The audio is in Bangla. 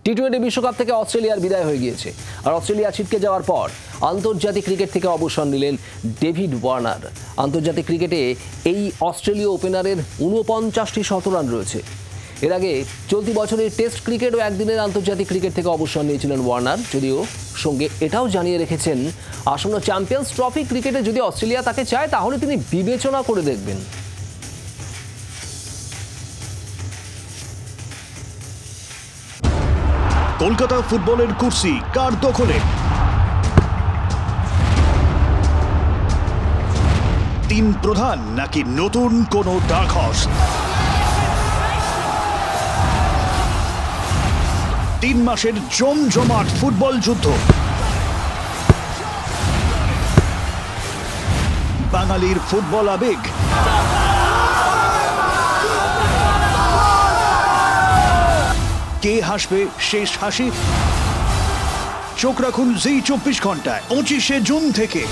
টি-20 বিশ্বকাপ থেকে অস্ট্রেলিয়ার বিদায় হয়ে গিয়েছে, আর অস্ট্রেলিয়া ছিটকে যাওয়ার পর আন্তর্জাতিক ক্রিকেট থেকে অবসর নিলেন ডেভিড ওয়ার্নার। আন্তর্জাতিক ক্রিকেটে এই অস্ট্রেলীয় ওপেনারের 49টি শতরান রয়েছে। এর আগে চলতি বছরের টেস্ট ক্রিকেট ও একদিনের আন্তর্জাতিক ক্রিকেট থেকে অবসর নিয়েছিলেন ওয়ার্নার, যদিও সঙ্গে এটাও জানিয়ে রেখেছেন আসন্ন চ্যাম্পিয়ন্স ট্রফি ক্রিকেটে যদি অস্ট্রেলিয়া তাকে চায় তাহলে তিনি বিবেচনা করে দেখবেন। কলকাতা ফুটবলের কুর্সি কার দখলে? তিন প্রধান নাকি নতুন কোনো ডার্ক হর্স? 3 মাসের জমজমাট ফুটবল যুদ্ধ। বাঙালির ফুটবল আবেগ। কে হাসবে শেষ হাসি? চোখ রাখুন জি 24 ঘন্টায় 25শে জুন থেকে।